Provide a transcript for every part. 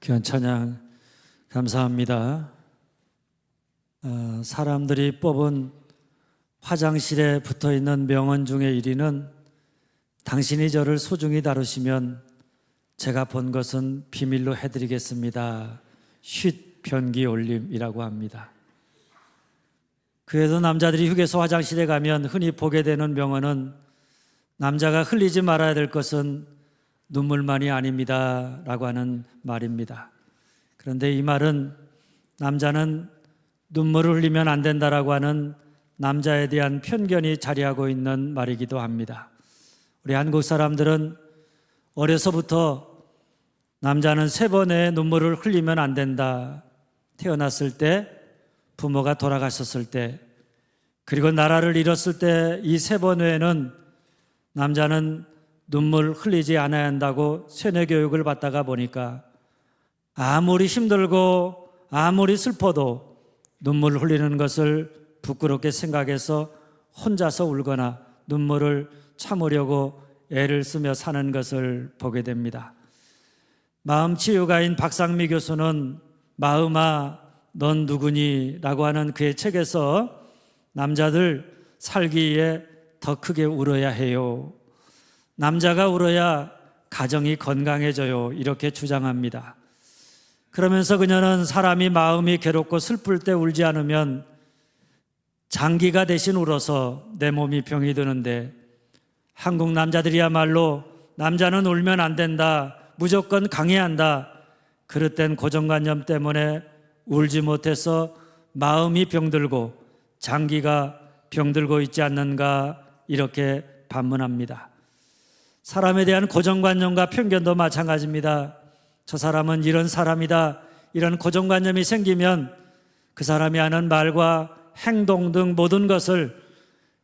귀한 찬양 감사합니다. 사람들이 뽑은 화장실에 붙어있는 명언 중에 1위는 당신이 저를 소중히 다루시면 제가 본 것은 비밀로 해드리겠습니다. 쉿 변기 올림이라고 합니다. 그래도 남자들이 휴게소 화장실에 가면 흔히 보게 되는 명언은 남자가 흘리지 말아야 될 것은 눈물만이 아닙니다 라고 하는 말입니다. 그런데 이 말은 남자는 눈물을 흘리면 안 된다라고 하는 남자에 대한 편견이 자리하고 있는 말이기도 합니다. 우리 한국 사람들은 어려서부터 남자는 3번의 눈물을 흘리면 안 된다. 태어났을 때, 부모가 돌아가셨을 때, 그리고 나라를 잃었을 때 이 3번 외에는 남자는 눈물 흘리지 않아야 한다고 세뇌 교육을 받다가 보니까 아무리 힘들고 아무리 슬퍼도 눈물을 흘리는 것을 부끄럽게 생각해서 혼자서 울거나 눈물을 참으려고 애를 쓰며 사는 것을 보게 됩니다. 마음치유가인 박상미 교수는 마음아 넌 누구니? 라고 하는 그의 책에서 남자들 살기에 더 크게 울어야 해요. 남자가 울어야 가정이 건강해져요. 이렇게 주장합니다. 그러면서 그녀는 사람이 마음이 괴롭고 슬플 때 울지 않으면 장기가 대신 울어서 내 몸이 병이 드는데 한국 남자들이야말로 남자는 울면 안 된다. 무조건 강해야 한다. 그릇된 고정관념 때문에 울지 못해서 마음이 병들고 장기가 병들고 있지 않는가 이렇게 반문합니다. 사람에 대한 고정관념과 편견도 마찬가지입니다. 저 사람은 이런 사람이다. 이런 고정관념이 생기면 그 사람이 하는 말과 행동 등 모든 것을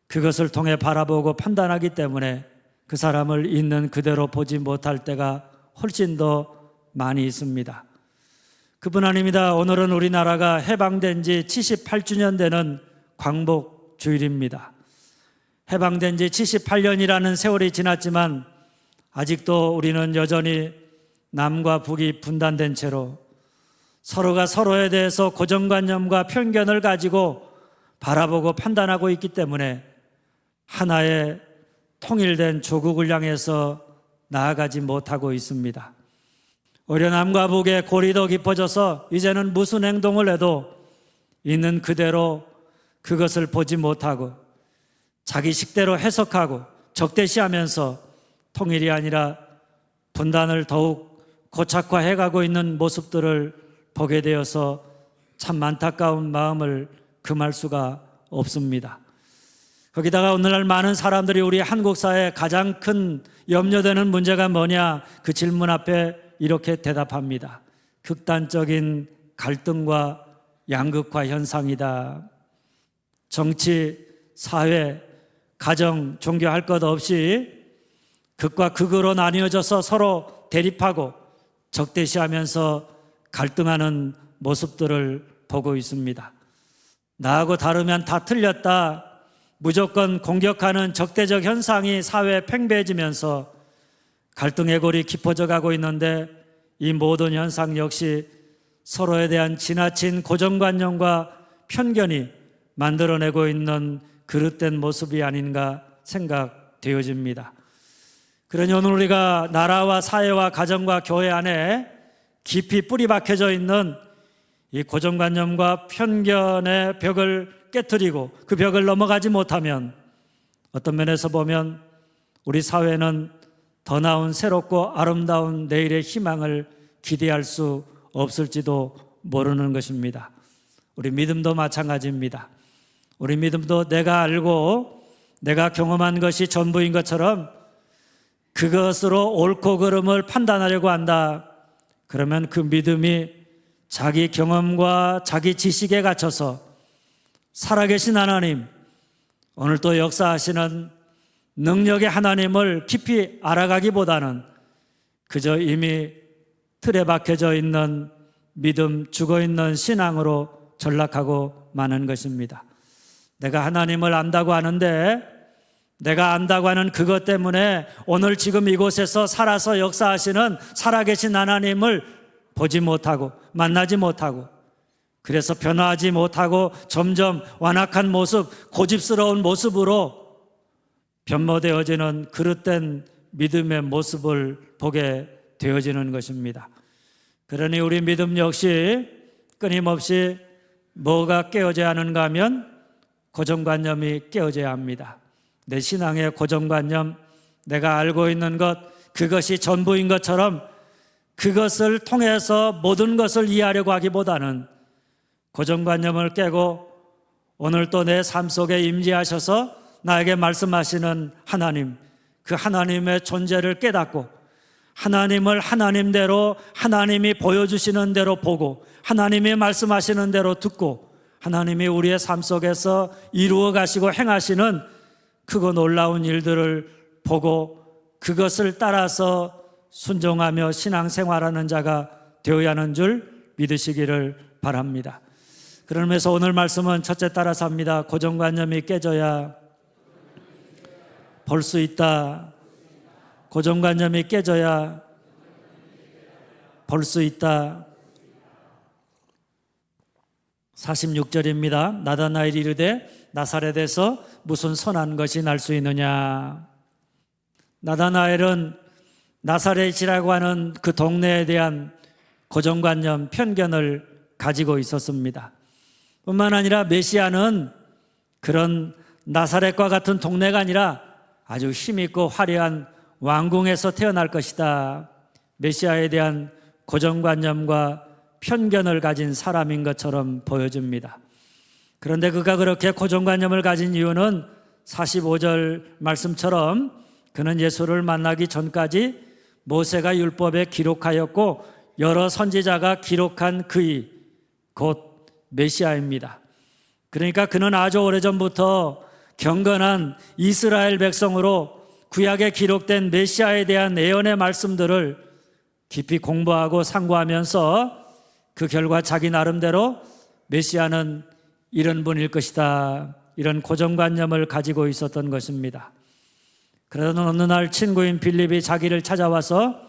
그것을 통해 바라보고 판단하기 때문에 그 사람을 있는 그대로 보지 못할 때가 훨씬 더 많이 있습니다. 그뿐 아닙니다. 오늘은 우리나라가 해방된 지 78주년 되는 광복주일입니다. 해방된 지 78년이라는 세월이 지났지만 아직도 우리는 여전히 남과 북이 분단된 채로 서로가 서로에 대해서 고정관념과 편견을 가지고 바라보고 판단하고 있기 때문에 하나의 통일된 조국을 향해서 나아가지 못하고 있습니다. 오히려 남과 북의 골이 더 깊어져서 이제는 무슨 행동을 해도 있는 그대로 그것을 보지 못하고 자기 식대로 해석하고 적대시하면서 통일이 아니라 분단을 더욱 고착화해가고 있는 모습들을 보게 되어서 참 안타까운 마음을 금할 수가 없습니다. 거기다가 오늘날 많은 사람들이 우리 한국 사회의 가장 큰 염려되는 문제가 뭐냐? 그 질문 앞에 이렇게 대답합니다. 극단적인 갈등과 양극화 현상이다. 정치, 사회, 가정, 종교 할 것 없이 극과 극으로 나뉘어져서 서로 대립하고 적대시하면서 갈등하는 모습들을 보고 있습니다. 나하고 다르면 다 틀렸다. 무조건 공격하는 적대적 현상이 사회에 팽배해지면서 갈등의 골이 깊어져 가고 있는데 이 모든 현상 역시 서로에 대한 지나친 고정관념과 편견이 만들어내고 있는 그릇된 모습이 아닌가 생각되어집니다. 그러니 오늘 우리가 나라와 사회와 가정과 교회 안에 깊이 뿌리 박혀져 있는 이 고정관념과 편견의 벽을 깨트리고 그 벽을 넘어가지 못하면 어떤 면에서 보면 우리 사회는 더 나은 새롭고 아름다운 내일의 희망을 기대할 수 없을지도 모르는 것입니다. 우리 믿음도 마찬가지입니다. 우리 믿음도 내가 알고 내가 경험한 것이 전부인 것처럼 그것으로 옳고 그름을 판단하려고 한다. 그러면 그 믿음이 자기 경험과 자기 지식에 갇혀서 살아계신 하나님, 오늘 또 역사하시는 능력의 하나님을 깊이 알아가기보다는 그저 이미 틀에 박혀져 있는 믿음, 죽어있는 신앙으로 전락하고 마는 것입니다. 내가 하나님을 안다고 하는데 내가 안다고 하는 그것 때문에 오늘 지금 이곳에서 살아서 역사하시는 살아계신 하나님을 보지 못하고 만나지 못하고, 그래서 변화하지 못하고 점점 완악한 모습, 고집스러운 모습으로 변모되어지는 그릇된 믿음의 모습을 보게 되어지는 것입니다. 그러니 우리 믿음 역시 끊임없이 뭐가 깨어져야 하는가 하면 고정관념이 깨어져야 합니다. 내 신앙의 고정관념, 내가 알고 있는 것, 그것이 전부인 것처럼 그것을 통해서 모든 것을 이해하려고 하기보다는 고정관념을 깨고 오늘 또 내 삶 속에 임재하셔서 나에게 말씀하시는 하나님, 그 하나님의 존재를 깨닫고 하나님을 하나님대로, 하나님이 보여주시는 대로 보고 하나님이 말씀하시는 대로 듣고 하나님이 우리의 삶 속에서 이루어 가시고 행하시는 크고 놀라운 일들을 보고 그것을 따라서 순종하며 신앙생활하는 자가 되어야 하는 줄 믿으시기를 바랍니다. 그러면서 오늘 말씀은 첫째 따라서 합니다. 고정관념이 깨져야 볼 수 있다. 고정관념이 깨져야 볼 수 있다. 46절입니다. 나다나엘이 이르되 나사렛에서 무슨 선한 것이 날 수 있느냐. 나다나엘은 나사렛이라고 하는 그 동네에 대한 고정관념, 편견을 가지고 있었습니다. 뿐만 아니라 메시아는 그런 나사렛과 같은 동네가 아니라 아주 힘있고 화려한 왕궁에서 태어날 것이다. 메시아에 대한 고정관념과 편견을 가진 사람인 것처럼 보여집니다. 그런데 그가 그렇게 고정관념을 가진 이유는 45절 말씀처럼 그는 예수를 만나기 전까지 모세가 율법에 기록하였고 여러 선지자가 기록한 그의 곧 메시아입니다. 그러니까 그는 아주 오래전부터 경건한 이스라엘 백성으로 구약에 기록된 메시아에 대한 예언의 말씀들을 깊이 공부하고 상고하면서 그 결과 자기 나름대로 메시아는 이런 분일 것이다, 이런 고정관념을 가지고 있었던 것입니다. 그러던 어느 날 친구인 빌립이 자기를 찾아와서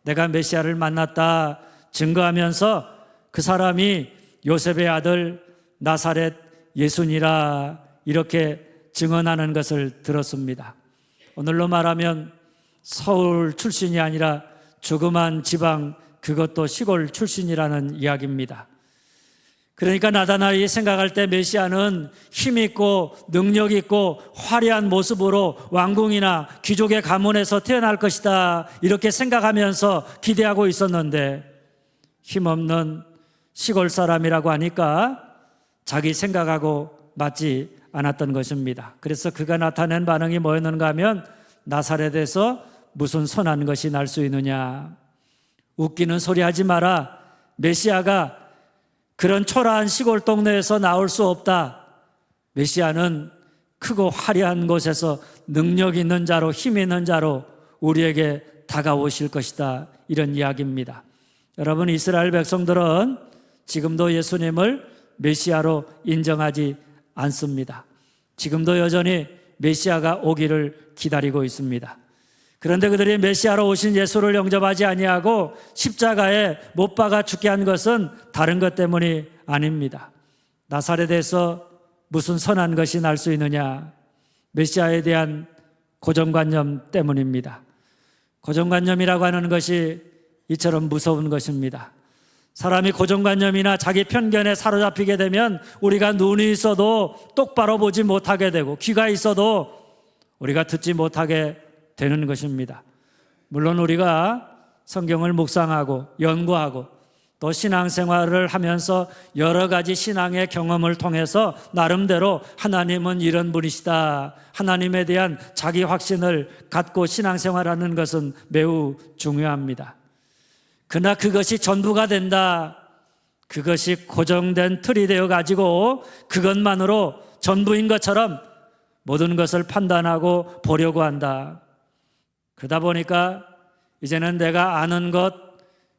내가 메시아를 만났다 증거하면서 그 사람이 요셉의 아들 나사렛 예수니라 이렇게 증언하는 것을 들었습니다. 오늘로 말하면 서울 출신이 아니라 조그만 지방, 그것도 시골 출신이라는 이야기입니다. 그러니까 나다나엘이 생각할 때 메시아는 힘있고 능력있고 화려한 모습으로 왕궁이나 귀족의 가문에서 태어날 것이다 이렇게 생각하면서 기대하고 있었는데 힘없는 시골 사람이라고 하니까 자기 생각하고 맞지 않았던 것입니다. 그래서 그가 나타낸 반응이 뭐였는가 하면 나사렛에서 무슨 선한 것이 날 수 있느냐. 웃기는 소리 하지 마라. 메시아가 그런 초라한 시골 동네에서 나올 수 없다. 메시아는 크고 화려한 곳에서 능력 있는 자로, 힘 있는 자로 우리에게 다가오실 것이다. 이런 이야기입니다. 여러분, 이스라엘 백성들은 지금도 예수님을 메시아로 인정하지 않습니다. 지금도 여전히 메시아가 오기를 기다리고 있습니다. 그런데 그들이 메시아로 오신 예수를 영접하지 아니하고 십자가에 못 박아 죽게 한 것은 다른 것 때문이 아닙니다. 나사렛에서 무슨 선한 것이 날 수 있느냐? 메시아에 대한 고정관념 때문입니다. 고정관념이라고 하는 것이 이처럼 무서운 것입니다. 사람이 고정관념이나 자기 편견에 사로잡히게 되면 우리가 눈이 있어도 똑바로 보지 못하게 되고 귀가 있어도 우리가 듣지 못하게 되는 것입니다. 물론 우리가 성경을 묵상하고 연구하고 또 신앙생활을 하면서 여러 가지 신앙의 경험을 통해서 나름대로 하나님은 이런 분이시다, 하나님에 대한 자기 확신을 갖고 신앙생활하는 것은 매우 중요합니다. 그러나 그것이 전부가 된다, 그것이 고정된 틀이 되어 가지고 그것만으로 전부인 것처럼 모든 것을 판단하고 보려고 한다. 그러다 보니까 이제는 내가 아는 것,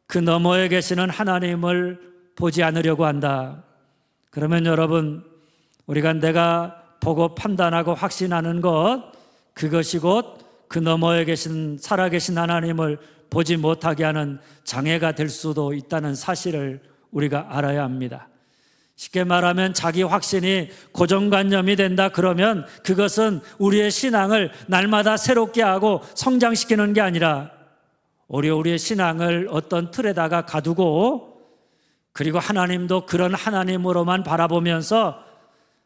그 너머에 계시는 하나님을 보지 않으려고 한다. 그러면 여러분, 우리가 내가 보고 판단하고 확신하는 것, 그것이 곧 그 너머에 계신 살아계신 하나님을 보지 못하게 하는 장애가 될 수도 있다는 사실을 우리가 알아야 합니다. 쉽게 말하면 자기 확신이 고정관념이 된다 그러면 그것은 우리의 신앙을 날마다 새롭게 하고 성장시키는 게 아니라 오히려 우리의 신앙을 어떤 틀에다가 가두고, 그리고 하나님도 그런 하나님으로만 바라보면서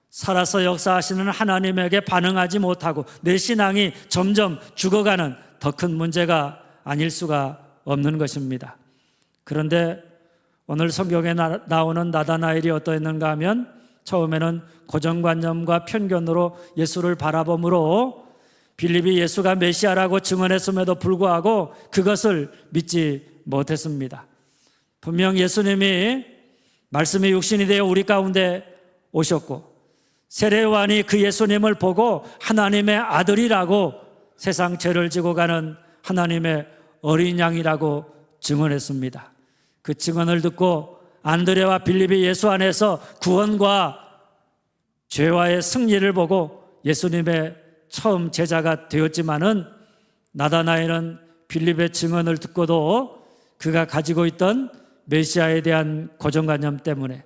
살아서 역사하시는 하나님에게 반응하지 못하고 내 신앙이 점점 죽어가는 더 큰 문제가 아닐 수가 없는 것입니다. 그런데 오늘 성경에 나오는 나다나엘이 어떠했는가 하면 처음에는 고정관념과 편견으로 예수를 바라봄으로 빌립이 예수가 메시아라고 증언했음에도 불구하고 그것을 믿지 못했습니다. 분명 예수님이 말씀이 육신이 되어 우리 가운데 오셨고 세례 요한이 그 예수님을 보고 하나님의 아들이라고 세상 죄를 지고 가는 하나님의 어린 양이라고 증언했습니다. 그 증언을 듣고 안드레와 빌립이 예수 안에서 구원과 죄와의 승리를 보고 예수님의 처음 제자가 되었지만은 나다나엘은 빌립의 증언을 듣고도 그가 가지고 있던 메시아에 대한 고정관념 때문에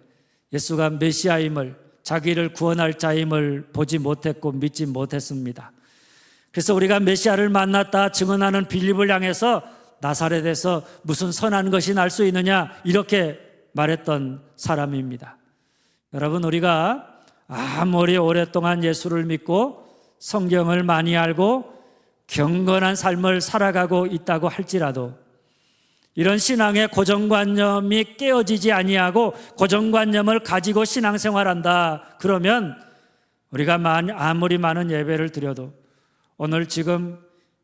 예수가 메시아임을, 자기를 구원할 자임을 보지 못했고 믿지 못했습니다. 그래서 우리가 메시아를 만났다 증언하는 빌립을 향해서 나사렛에서 무슨 선한 것이 날 수 있느냐 이렇게 말했던 사람입니다. 여러분, 우리가 아무리 오랫동안 예수를 믿고 성경을 많이 알고 경건한 삶을 살아가고 있다고 할지라도 이런 신앙의 고정관념이 깨어지지 아니하고 고정관념을 가지고 신앙생활한다 그러면 우리가 아무리 많은 예배를 드려도 오늘 지금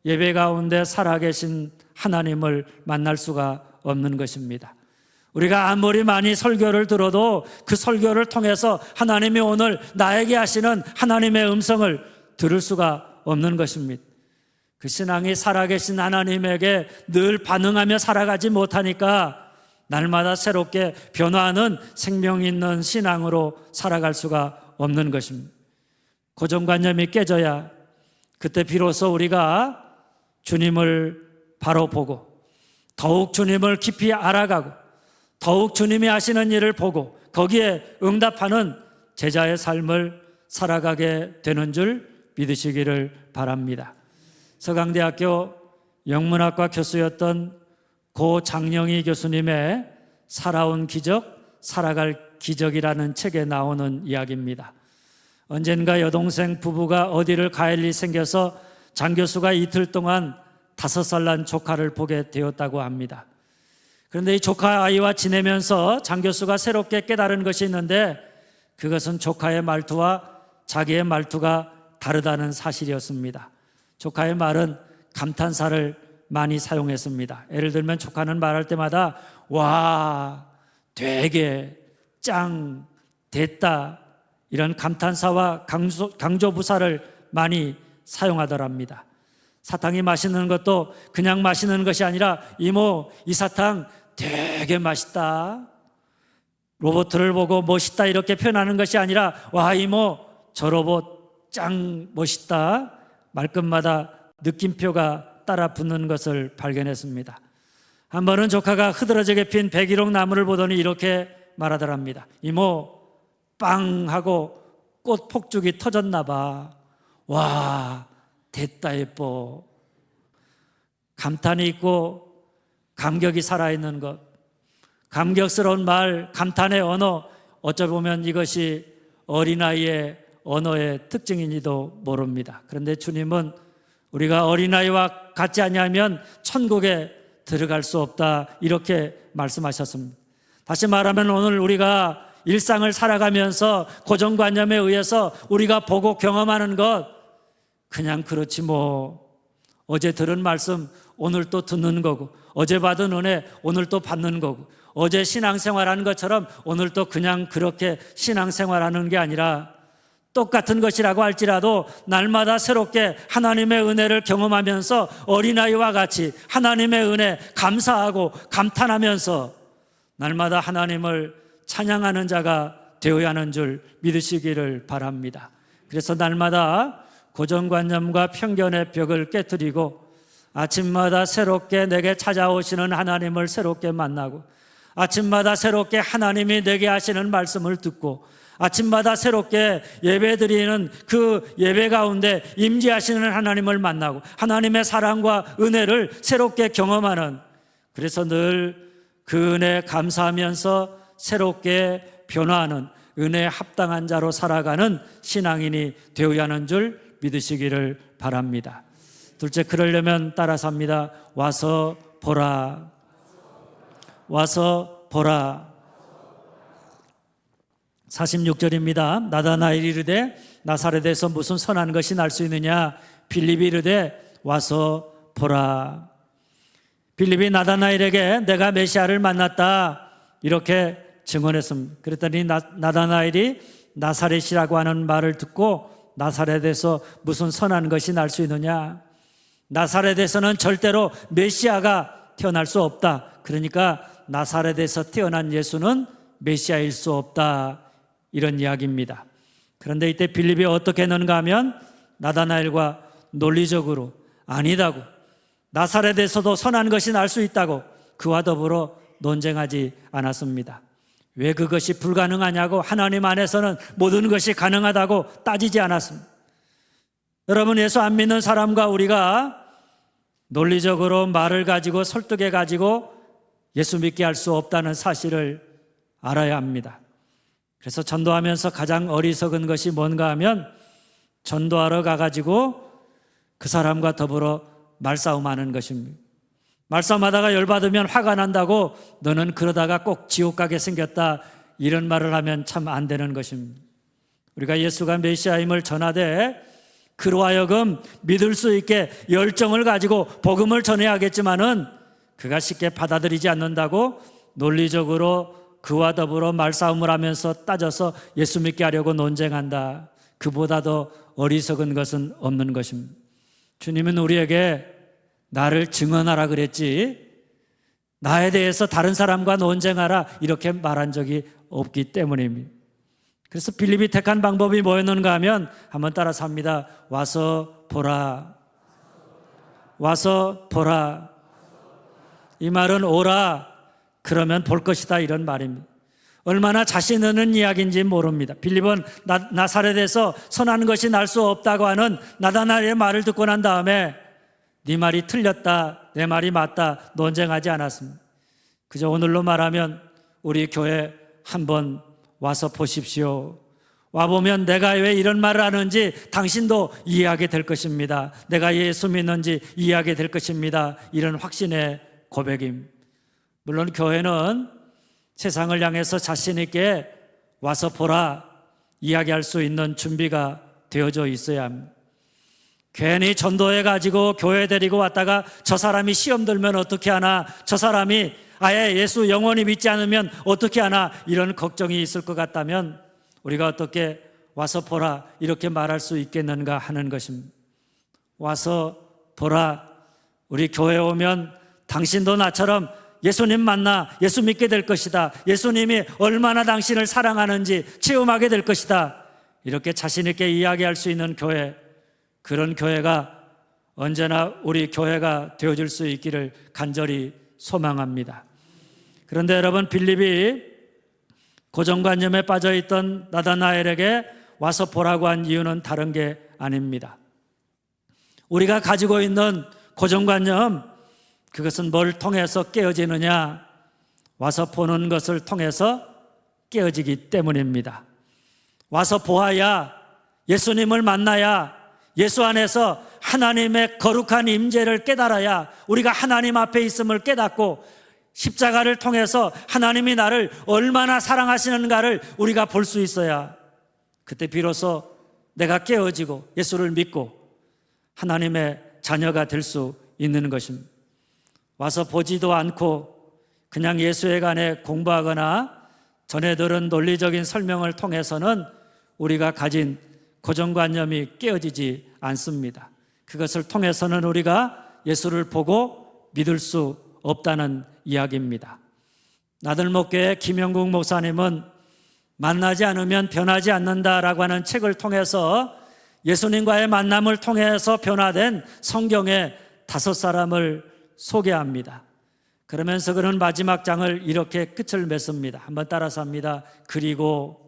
예배 가운데 살아계신 하나님을 만날 수가 없는 것입니다. 우리가 아무리 많이 설교를 들어도 그 설교를 통해서 하나님이 오늘 나에게 하시는 하나님의 음성을 들을 수가 없는 것입니다. 그 신앙이 살아계신 하나님에게 늘 반응하며 살아가지 못하니까 날마다 새롭게 변화하는 생명 있는 신앙으로 살아갈 수가 없는 것입니다. 고정관념이 깨져야 그때 비로소 우리가 주님을 바로 보고 더욱 주님을 깊이 알아가고 더욱 주님이 하시는 일을 보고 거기에 응답하는 제자의 삶을 살아가게 되는 줄 믿으시기를 바랍니다. 서강대학교 영문학과 교수였던 고 장영희 교수님의 살아온 기적, 살아갈 기적이라는 책에 나오는 이야기입니다. 언젠가 여동생 부부가 어디를 갈 일이 생겨서 장 교수가 이틀 동안 5살 난 조카를 보게 되었다고 합니다. 그런데 이 조카 아이와 지내면서 장 교수가 새롭게 깨달은 것이 있는데 그것은 조카의 말투와 자기의 말투가 다르다는 사실이었습니다. 조카의 말은 감탄사를 많이 사용했습니다. 예를 들면 조카는 말할 때마다 와, 되게, 짱, 됐다 이런 감탄사와 강조부사를 많이 사용하더랍니다. 사탕이 맛있는 것도 그냥 맛있는 것이 아니라 이모, 이 사탕 되게 맛있다. 로봇을 보고 멋있다 이렇게 표현하는 것이 아니라 와, 이모, 저 로봇 짱 멋있다. 말끝마다 느낌표가 따라 붙는 것을 발견했습니다. 한 번은 조카가 흐드러지게 핀 백일홍 나무를 보더니 이렇게 말하더랍니다. 이모, 빵 하고 꽃 폭죽이 터졌나 봐. 와, 됐다 예뻐. 감탄이 있고 감격이 살아있는 것, 감격스러운 말, 감탄의 언어, 어쩌보면 이것이 어린아이의 언어의 특징인지도 모릅니다. 그런데 주님은 우리가 어린아이와 같지 아니하면 천국에 들어갈 수 없다 이렇게 말씀하셨습니다. 다시 말하면 오늘 우리가 일상을 살아가면서 고정관념에 의해서 우리가 보고 경험하는 것 그냥 그렇지 뭐, 어제 들은 말씀 오늘 또 듣는 거고, 어제 받은 은혜 오늘 또 받는 거고, 어제 신앙생활하는 것처럼 오늘 또 그냥 그렇게 신앙생활하는 게 아니라 똑같은 것이라고 할지라도 날마다 새롭게 하나님의 은혜를 경험하면서 어린아이와 같이 하나님의 은혜 감사하고 감탄하면서 날마다 하나님을 찬양하는 자가 되어야 하는 줄 믿으시기를 바랍니다. 그래서 날마다 고정관념과 편견의 벽을 깨뜨리고 아침마다 새롭게 내게 찾아오시는 하나님을 새롭게 만나고 아침마다 새롭게 하나님이 내게 하시는 말씀을 듣고 아침마다 새롭게 예배드리는 그 예배 가운데 임재하시는 하나님을 만나고 하나님의 사랑과 은혜를 새롭게 경험하는, 그래서 늘 그 은혜에 감사하면서 새롭게 변화하는 은혜에 합당한 자로 살아가는 신앙인이 되어야 하는 줄 믿으시기를 바랍니다. 둘째, 그러려면 따라서 합니다. 와서 보라. 와서 보라. 46절입니다. 나다나엘이 이르되 나사렛에서 무슨 선한 것이 날 수 있느냐? 빌립이 이르되 와서 보라. 빌립이 나다나엘에게 내가 메시아를 만났다 이렇게 증언했습니다. 그랬더니 나다나엘이 나사렛이라고 하는 말을 듣고 나사렛에서 무슨 선한 것이 날 수 있느냐? 나사렛에서는 절대로 메시아가 태어날 수 없다. 그러니까 나사렛에서 태어난 예수는 메시아일 수 없다, 이런 이야기입니다. 그런데 이때 빌립이 어떻게 했는가 하면 나다나엘과 논리적으로 아니다고, 나사렛에서도 선한 것이 날 수 있다고 그와 더불어 논쟁하지 않았습니다. 왜 그것이 불가능하냐고 하나님 안에서는 모든 것이 가능하다고 따지지 않았습니다. 여러분, 예수 안 믿는 사람과 우리가 논리적으로 말을 가지고 설득해 가지고 예수 믿게 할 수 없다는 사실을 알아야 합니다. 그래서 전도하면서 가장 어리석은 것이 뭔가 하면 전도하러 가가지고 그 사람과 더불어 말싸움하는 것입니다. 말싸움하다가 열받으면 화가 난다고 너는 그러다가 꼭 지옥 가게 생겼다, 이런 말을 하면 참 안 되는 것입니다. 우리가 예수가 메시아임을 전하되 그로 하여금 믿을 수 있게 열정을 가지고 복음을 전해야겠지만은 그가 쉽게 받아들이지 않는다고 논리적으로 그와 더불어 말싸움을 하면서 따져서 예수 믿게 하려고 논쟁한다. 그보다 더 어리석은 것은 없는 것입니다. 주님은 우리에게 나를 증언하라 그랬지 나에 대해서 다른 사람과 논쟁하라 이렇게 말한 적이 없기 때문입니다. 그래서 빌립이 택한 방법이 뭐였는가 하면 한번 따라서 합니다. 와서 보라. 와서 보라. 이 말은 오라 그러면 볼 것이다, 이런 말입니다. 얼마나 자신 있는 이야기인지 모릅니다. 빌립은 나사렛에서 선한 것이 날 수 없다고 하는 나다나엘의 말을 듣고 난 다음에 네 말이 틀렸다, 내 말이 맞다 논쟁하지 않았습니다. 그저 오늘로 말하면 우리 교회 한번 와서 보십시오. 와보면 내가 왜 이런 말을 하는지 당신도 이해하게 될 것입니다. 내가 예수 믿는지 이해하게 될 것입니다. 이런 확신의 고백입니다. 물론 교회는 세상을 향해서 자신 있게 와서 보라 이야기할 수 있는 준비가 되어져 있어야 합니다. 괜히 전도해 가지고 교회 데리고 왔다가 저 사람이 시험 들면 어떻게 하나, 저 사람이 아예 예수 영원히 믿지 않으면 어떻게 하나, 이런 걱정이 있을 것 같다면 우리가 어떻게 와서 보라 이렇게 말할 수 있겠는가 하는 것입니다. 와서 보라, 우리 교회 오면 당신도 나처럼 예수님 만나 예수 믿게 될 것이다, 예수님이 얼마나 당신을 사랑하는지 체험하게 될 것이다, 이렇게 자신 있게 이야기할 수 있는 교회, 그런 교회가 언제나 우리 교회가 되어줄 수 있기를 간절히 소망합니다. 그런데 여러분, 빌립이 고정관념에 빠져있던 나다나엘에게 와서 보라고 한 이유는 다른 게 아닙니다. 우리가 가지고 있는 고정관념, 그것은 뭘 통해서 깨어지느냐? 와서 보는 것을 통해서 깨어지기 때문입니다. 와서 보아야, 예수님을 만나야, 예수 안에서 하나님의 거룩한 임재를 깨달아야, 우리가 하나님 앞에 있음을 깨닫고 십자가를 통해서 하나님이 나를 얼마나 사랑하시는가를 우리가 볼 수 있어야 그때 비로소 내가 깨어지고 예수를 믿고 하나님의 자녀가 될 수 있는 것입니다. 와서 보지도 않고 그냥 예수에 관해 공부하거나 전에 들은 논리적인 설명을 통해서는 우리가 가진 고정관념이 깨어지지 않습니다. 그것을 통해서는 우리가 예수를 보고 믿을 수 없다는 이야기입니다. 나들목교회 김영국 목사님은 만나지 않으면 변하지 않는다라고 하는 책을 통해서 예수님과의 만남을 통해서 변화된 성경의 5사람을 소개합니다. 그러면서 그는 마지막 장을 이렇게 끝을 맺습니다. 한번 따라서 합니다. 그리고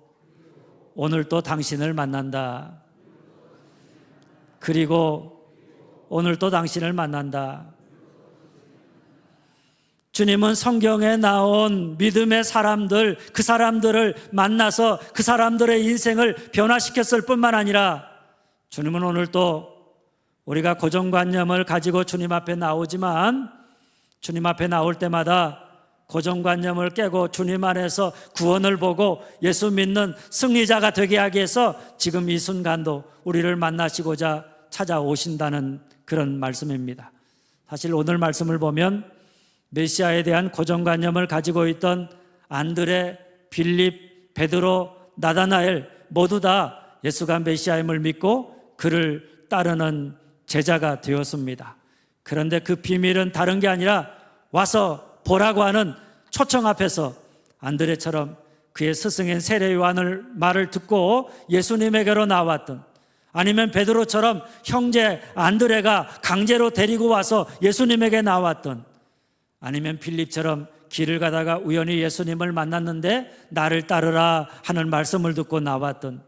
오늘 또 당신을 만난다. 그리고 오늘 또 당신을 만난다. 주님은 성경에 나온 믿음의 사람들, 그 사람들을 만나서 그 사람들의 인생을 변화시켰을 뿐만 아니라 주님은 오늘 또 우리가 고정관념을 가지고 주님 앞에 나오지만 주님 앞에 나올 때마다 고정관념을 깨고 주님 안에서 구원을 보고 예수 믿는 승리자가 되게 하기 위해서 지금 이 순간도 우리를 만나시고자 찾아오신다는 그런 말씀입니다. 사실 오늘 말씀을 보면 메시아에 대한 고정관념을 가지고 있던 안드레, 빌립, 베드로, 나다나엘 모두 다 예수가 메시아임을 믿고 그를 따르는 제자가 되었습니다. 그런데 그 비밀은 다른 게 아니라 와서 보라고 하는 초청 앞에서 안드레처럼 그의 스승인 세례 요한의 말을 듣고 예수님에게로 나왔던, 아니면 베드로처럼 형제 안드레가 강제로 데리고 와서 예수님에게 나왔던, 아니면 빌립처럼 길을 가다가 우연히 예수님을 만났는데 나를 따르라 하는 말씀을 듣고 나왔던,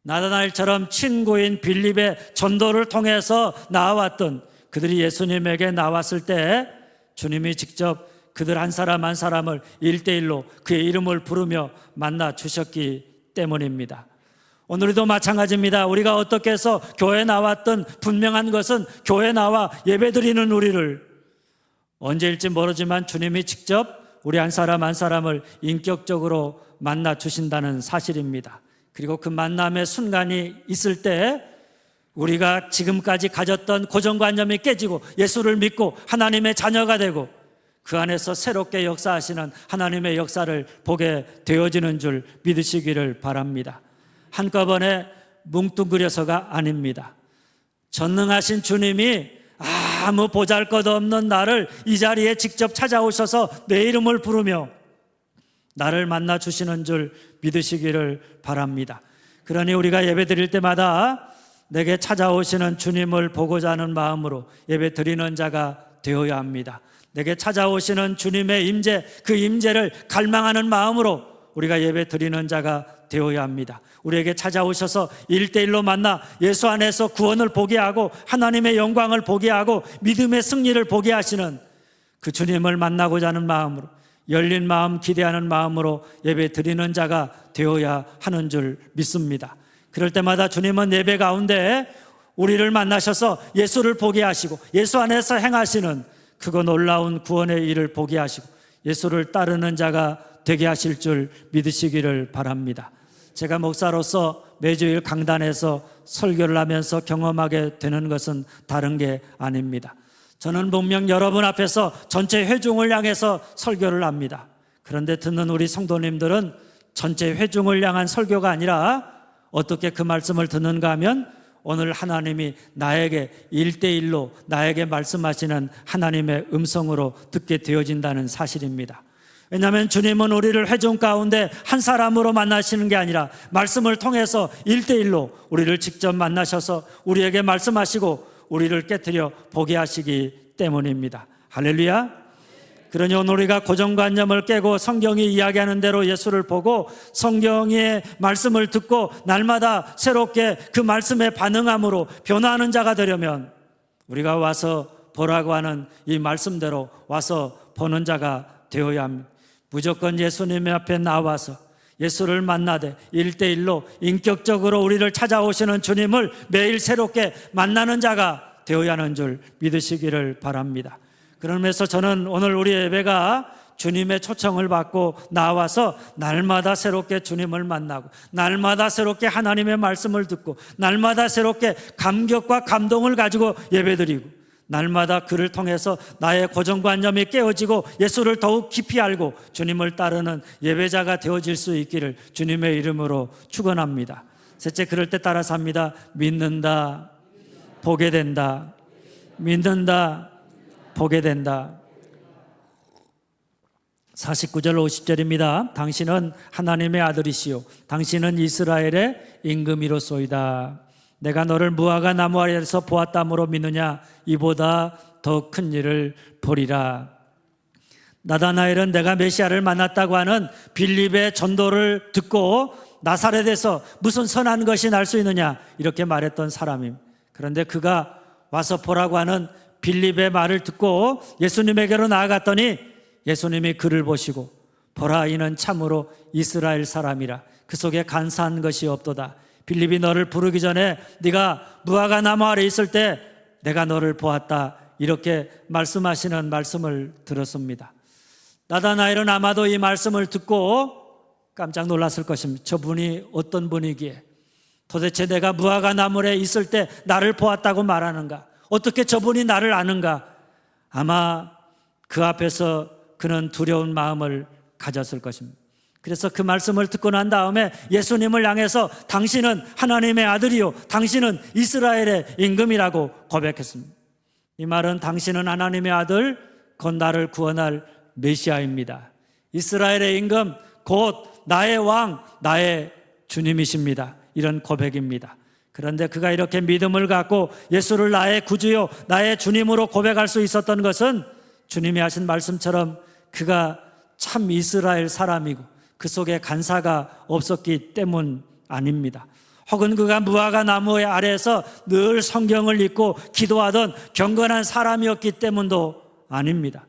나다나엘처럼 친구인 빌립의 전도를 통해서 나왔던 그들이 예수님에게 나왔을 때 주님이 직접 그들 한 사람 한 사람을 1대1로 그의 이름을 부르며 만나 주셨기 때문입니다. 오늘도 마찬가지입니다. 우리가 어떻게 해서 교회에 나왔던 분명한 것은 교회에 나와 예배드리는 우리를 언제일지 모르지만 주님이 직접 우리 한 사람 한 사람을 인격적으로 만나 주신다는 사실입니다. 그리고 그 만남의 순간이 있을 때 우리가 지금까지 가졌던 고정관념이 깨지고 예수를 믿고 하나님의 자녀가 되고 그 안에서 새롭게 역사하시는 하나님의 역사를 보게 되어지는 줄 믿으시기를 바랍니다. 한꺼번에 뭉뚱그려서가 아닙니다. 전능하신 주님이 아무 보잘것없는 나를 이 자리에 직접 찾아오셔서 내 이름을 부르며 나를 만나 주시는 줄 믿으시기를 바랍니다. 그러니 우리가 예배 드릴 때마다 내게 찾아오시는 주님을 보고자 하는 마음으로 예배 드리는 자가 되어야 합니다. 내게 찾아오시는 주님의 임재, 그 임재를 갈망하는 마음으로 우리가 예배 드리는 자가 되어야 합니다. 우리에게 찾아오셔서 1대1로 만나 예수 안에서 구원을 보게 하고 하나님의 영광을 보게 하고 믿음의 승리를 보게 하시는 그 주님을 만나고자 하는 마음으로, 열린 마음, 기대하는 마음으로 예배 드리는 자가 되어야 하는 줄 믿습니다. 그럴 때마다 주님은 예배 가운데 우리를 만나셔서 예수를 보게 하시고 예수 안에서 행하시는 그거 놀라운 구원의 일을 보게 하시고 예수를 따르는 자가 되게 하실 줄 믿으시기를 바랍니다. 제가 목사로서 매주일 강단에서 설교를 하면서 경험하게 되는 것은 다른 게 아닙니다. 저는 분명 여러분 앞에서 전체 회중을 향해서 설교를 합니다. 그런데 듣는 우리 성도님들은 전체 회중을 향한 설교가 아니라 어떻게 그 말씀을 듣는가 하면 오늘 하나님이 나에게 1대1로 나에게 말씀하시는 하나님의 음성으로 듣게 되어진다는 사실입니다. 왜냐하면 주님은 우리를 회중 가운데 한 사람으로 만나시는 게 아니라 말씀을 통해서 1대1로 우리를 직접 만나셔서 우리에게 말씀하시고 우리를 깨트려 보게 하시기 때문입니다. 할렐루야. 그러니 오늘 우리가 고정관념을 깨고 성경이 이야기하는 대로 예수를 보고 성경의 말씀을 듣고 날마다 새롭게 그 말씀에 반응함으로 변화하는 자가 되려면 우리가 와서 보라고 하는 이 말씀대로 와서 보는 자가 되어야 합니다. 무조건 예수님 앞에 나와서 예수를 만나되 1대1로 인격적으로 우리를 찾아오시는 주님을 매일 새롭게 만나는 자가 되어야 하는 줄 믿으시기를 바랍니다. 그러면서 저는 오늘 우리 예배가 주님의 초청을 받고 나와서 날마다 새롭게 주님을 만나고 날마다 새롭게 하나님의 말씀을 듣고 날마다 새롭게 감격과 감동을 가지고 예배드리고 날마다 그를 통해서 나의 고정관념이 깨어지고 예수를 더욱 깊이 알고 주님을 따르는 예배자가 되어질 수 있기를 주님의 이름으로 축원합니다. 셋째, 그럴 때 따라서 합니다. 믿는다, 보게 된다. 믿는다, 보게 된다. 49절 50절입니다. 당신은 하나님의 아들이시요 당신은 이스라엘의 임금이로소이다. 내가 너를 무화과 나무 아래에서 보았다므로 믿느냐? 이보다 더 큰 일을 보리라. 나다나엘은 내가 메시아를 만났다고 하는 빌립의 전도를 듣고 나사렛에서 무슨 선한 것이 날 수 있느냐 이렇게 말했던 사람입니다. 그런데 그가 와서 보라고 하는 빌립의 말을 듣고 예수님에게로 나아갔더니 예수님이 그를 보시고 보라, 이는 참으로 이스라엘 사람이라. 그 속에 간사한 것이 없도다. 빌립이 너를 부르기 전에 네가 무화과 나무 아래 있을 때 내가 너를 보았다. 이렇게 말씀하시는 말씀을 들었습니다. 나다나엘은 아마도 이 말씀을 듣고 깜짝 놀랐을 것입니다. 저분이 어떤 분이기에 도대체 내가 무화과 나무에 있을 때 나를 보았다고 말하는가? 어떻게 저분이 나를 아는가? 아마 그 앞에서 그는 두려운 마음을 가졌을 것입니다. 그래서 그 말씀을 듣고 난 다음에 예수님을 향해서 당신은 하나님의 아들이요 당신은 이스라엘의 임금이라고 고백했습니다. 이 말은 당신은 하나님의 아들, 곧 나를 구원할 메시아입니다. 이스라엘의 임금, 곧 나의 왕, 나의 주님이십니다. 이런 고백입니다. 그런데 그가 이렇게 믿음을 갖고 예수를 나의 구주요 나의 주님으로 고백할 수 있었던 것은 주님이 하신 말씀처럼 그가 참 이스라엘 사람이고 그 속에 간사가 없었기 때문 아닙니다. 혹은 그가 무화과 나무의 아래에서 늘 성경을 읽고 기도하던 경건한 사람이었기 때문도 아닙니다.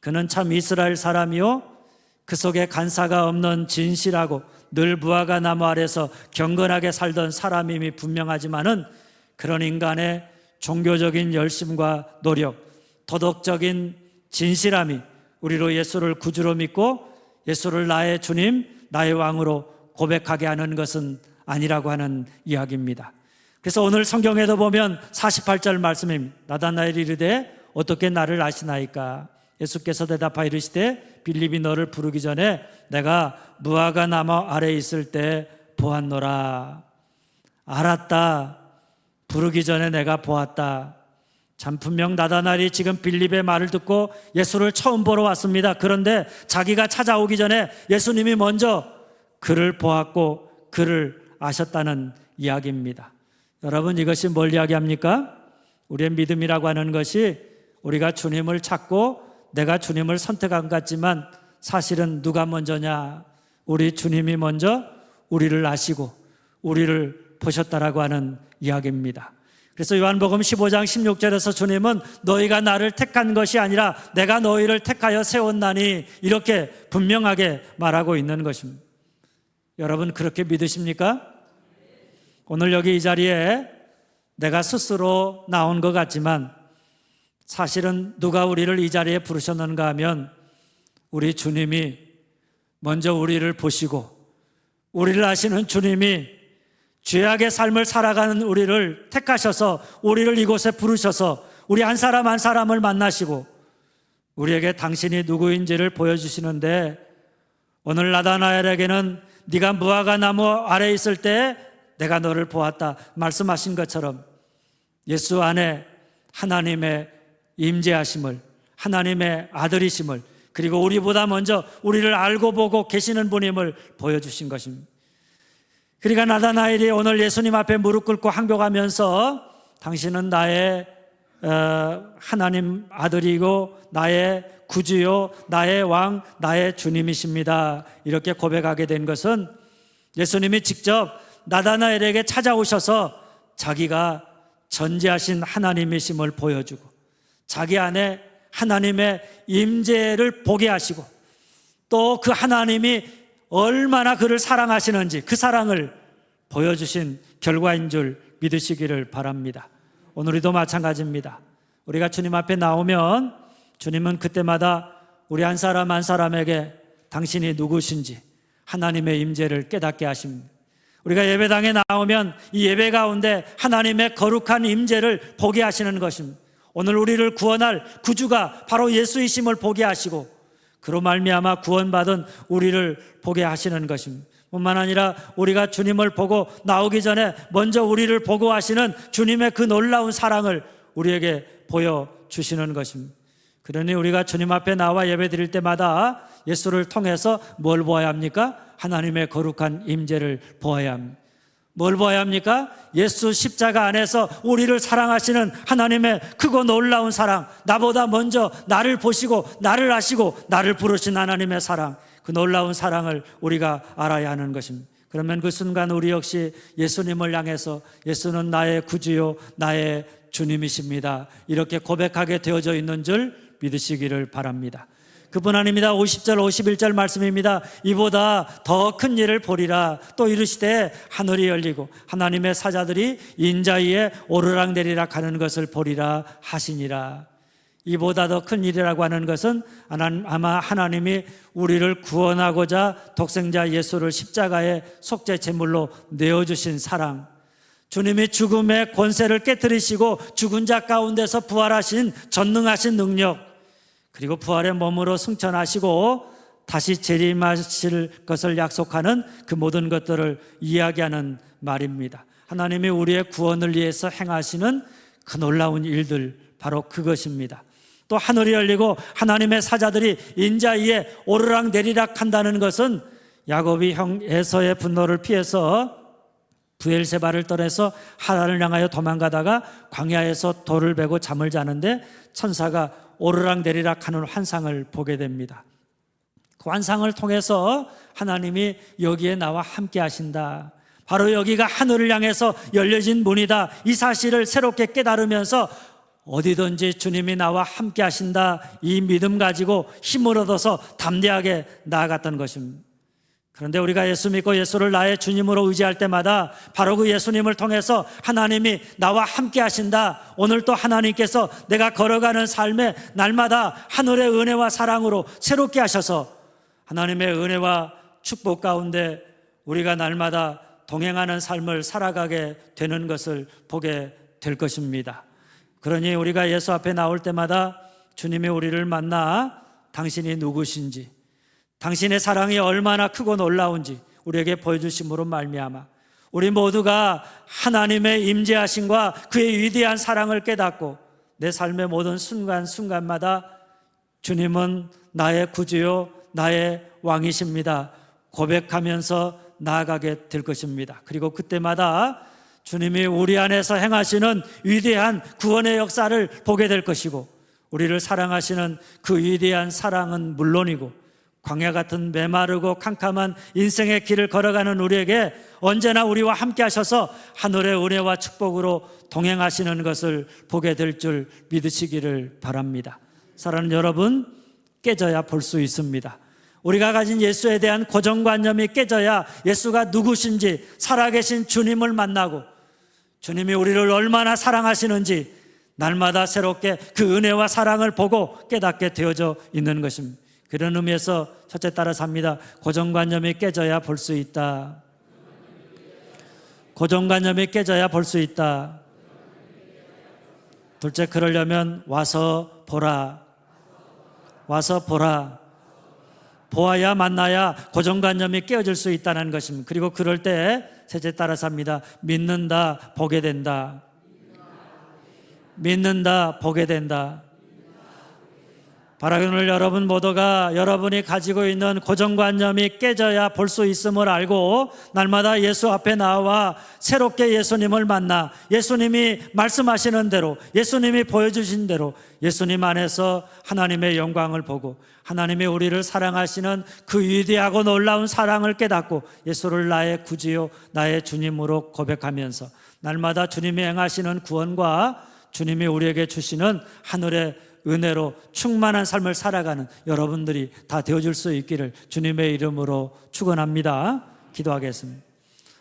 그는 참 이스라엘 사람이요 그 속에 간사가 없는 진실하고 늘 무화과 나무 아래서 경건하게 살던 사람임이 분명하지만은 그런 인간의 종교적인 열심과 노력, 도덕적인 진실함이 우리로 예수를 구주로 믿고 예수를 나의 주님, 나의 왕으로 고백하게 하는 것은 아니라고 하는 이야기입니다. 그래서 오늘 성경에도 보면 48절 말씀입니다. 나다나엘이 이르되 어떻게 나를 아시나이까? 예수께서 대답하여 이르시되 빌립이 너를 부르기 전에 내가 무화과 나무 아래에 있을 때 보았노라. 알았다. 부르기 전에 내가 보았다. 참 분명 나다나엘이 지금 빌립의 말을 듣고 예수를 처음 보러 왔습니다. 그런데 자기가 찾아오기 전에 예수님이 먼저 그를 보았고 그를 아셨다는 이야기입니다. 여러분, 이것이 뭘 이야기합니까? 우리의 믿음이라고 하는 것이 우리가 주님을 찾고 내가 주님을 선택한 것 같지만 사실은 누가 먼저냐? 우리 주님이 먼저 우리를 아시고 우리를 보셨다라고 하는 이야기입니다. 그래서 요한복음 15장 16절에서 주님은 너희가 나를 택한 것이 아니라 내가 너희를 택하여 세웠나니 이렇게 분명하게 말하고 있는 것입니다. 여러분, 그렇게 믿으십니까? 오늘 여기 이 자리에 내가 스스로 나온 것 같지만 사실은 누가 우리를 이 자리에 부르셨는가 하면 우리 주님이 먼저 우리를 보시고 우리를 아시는 주님이 죄악의 삶을 살아가는 우리를 택하셔서 우리를 이곳에 부르셔서 우리 한 사람 한 사람을 만나시고 우리에게 당신이 누구인지를 보여주시는데 오늘 나다나엘에게는 네가 무화과 나무 아래에 있을 때 내가 너를 보았다 말씀하신 것처럼 예수 안에 하나님의 임재하심을, 하나님의 아들이심을, 그리고 우리보다 먼저 우리를 알고 보고 계시는 분임을 보여주신 것입니다. 그러니까 나다나엘이 오늘 예수님 앞에 무릎 꿇고 항복하면서 당신은 나의 하나님 아들이고 나의 구주요 나의 왕 나의 주님이십니다 이렇게 고백하게 된 것은 예수님이 직접 나다나엘에게 찾아오셔서 자기가 전지하신 하나님이심을 보여주고 자기 안에 하나님의 임재를 보게 하시고 또 그 하나님이 얼마나 그를 사랑하시는지 그 사랑을 보여주신 결과인 줄 믿으시기를 바랍니다. 오늘도 마찬가지입니다. 우리가 주님 앞에 나오면 주님은 그때마다 우리 한 사람 한 사람에게 당신이 누구신지 하나님의 임재를 깨닫게 하십니다. 우리가 예배당에 나오면 이 예배 가운데 하나님의 거룩한 임재를 보게 하시는 것입니다. 오늘 우리를 구원할 구주가 바로 예수이심을 보게 하시고 그로 말미암아 구원받은 우리를 보게 하시는 것입니다. 뿐만 아니라 우리가 주님을 보고 나오기 전에 먼저 우리를 보고 하시는 주님의 그 놀라운 사랑을 우리에게 보여주시는 것입니다. 그러니 우리가 주님 앞에 나와 예배 드릴 때마다 예수를 통해서 뭘 보아야 합니까? 하나님의 거룩한 임재를 보아야 합니다. 뭘 보아야 합니까? 예수 십자가 안에서 우리를 사랑하시는 하나님의 크고 놀라운 사랑, 나보다 먼저 나를 보시고 나를 아시고 나를 부르신 하나님의 사랑, 그 놀라운 사랑을 우리가 알아야 하는 것입니다. 그러면 그 순간 우리 역시 예수님을 향해서 예수는 나의 구주요 나의 주님이십니다, 이렇게 고백하게 되어져 있는 줄 믿으시기를 바랍니다. 그뿐 아닙니다. 50절 51절 말씀입니다. 이보다 더 큰 일을 보리라. 또 이르시되 하늘이 열리고 하나님의 사자들이 인자 위에 오르락내리락 하는 것을 보리라 하시니라. 이보다 더 큰 일이라고 하는 것은 아마 하나님이 우리를 구원하고자 독생자 예수를 십자가의 속죄 제물로 내어주신 사랑, 주님이 죽음의 권세를 깨뜨리시고 죽은 자 가운데서 부활하신 전능하신 능력, 그리고 부활의 몸으로 승천하시고 다시 재림하실 것을 약속하는 그 모든 것들을 이야기하는 말입니다. 하나님이 우리의 구원을 위해서 행하시는 그 놀라운 일들, 바로 그것입니다. 또 하늘이 열리고 하나님의 사자들이 인자 위에 오르락내리락 한다는 것은 야곱이 형 에서의 분노를 피해서 브엘세바를 떠나서 하란을 향하여 도망가다가 광야에서 돌을 베고 잠을 자는데 천사가 오르락내리락 하는 환상을 보게 됩니다. 그 환상을 통해서 하나님이 여기에 나와 함께 하신다, 바로 여기가 하늘을 향해서 열려진 문이다, 이 사실을 새롭게 깨달으면서 어디든지 주님이 나와 함께 하신다, 이 믿음 가지고 힘을 얻어서 담대하게 나아갔던 것입니다. 그런데 우리가 예수 믿고 예수를 나의 주님으로 의지할 때마다 바로 그 예수님을 통해서 하나님이 나와 함께 하신다, 오늘 또 하나님께서 내가 걸어가는 삶에 날마다 하늘의 은혜와 사랑으로 새롭게 하셔서 하나님의 은혜와 축복 가운데 우리가 날마다 동행하는 삶을 살아가게 되는 것을 보게 될 것입니다. 그러니 우리가 예수 앞에 나올 때마다 주님이 우리를 만나 당신이 누구신지, 당신의 사랑이 얼마나 크고 놀라운지 우리에게 보여주심으로 말미암아 우리 모두가 하나님의 임재하심과 그의 위대한 사랑을 깨닫고 내 삶의 모든 순간순간마다 주님은 나의 구주요 나의 왕이십니다 고백하면서 나아가게 될 것입니다. 그리고 그때마다 주님이 우리 안에서 행하시는 위대한 구원의 역사를 보게 될 것이고, 우리를 사랑하시는 그 위대한 사랑은 물론이고 광야 같은 메마르고 캄캄한 인생의 길을 걸어가는 우리에게 언제나 우리와 함께 하셔서 하늘의 은혜와 축복으로 동행하시는 것을 보게 될 줄 믿으시기를 바랍니다. 사랑하는 여러분, 깨져야 볼 수 있습니다. 우리가 가진 예수에 대한 고정관념이 깨져야 예수가 누구신지, 살아계신 주님을 만나고 주님이 우리를 얼마나 사랑하시는지 날마다 새롭게 그 은혜와 사랑을 보고 깨닫게 되어져 있는 것입니다. 그런 의미에서 첫째 따라서 합니다. 고정관념이 깨져야 볼 수 있다. 고정관념이 깨져야 볼 수 있다. 둘째, 그러려면 와서 보라. 와서 보라. 보아야 만나야 고정관념이 깨어질 수 있다는 것입니다. 그리고 그럴 때 셋째 따라서 합니다. 믿는다, 보게 된다. 믿는다, 보게 된다. 바라기 오늘 여러분 모두가 여러분이 가지고 있는 고정관념이 깨져야 볼 수 있음을 알고 날마다 예수 앞에 나와 새롭게 예수님을 만나 예수님이 말씀하시는 대로, 예수님이 보여주신 대로 예수님 안에서 하나님의 영광을 보고 하나님이 우리를 사랑하시는 그 위대하고 놀라운 사랑을 깨닫고 예수를 나의 구주요 나의 주님으로 고백하면서 날마다 주님이 행하시는 구원과 주님이 우리에게 주시는 하늘의 은혜로 충만한 삶을 살아가는 여러분들이 다 되어줄 수 있기를 주님의 이름으로 축원합니다. 기도하겠습니다.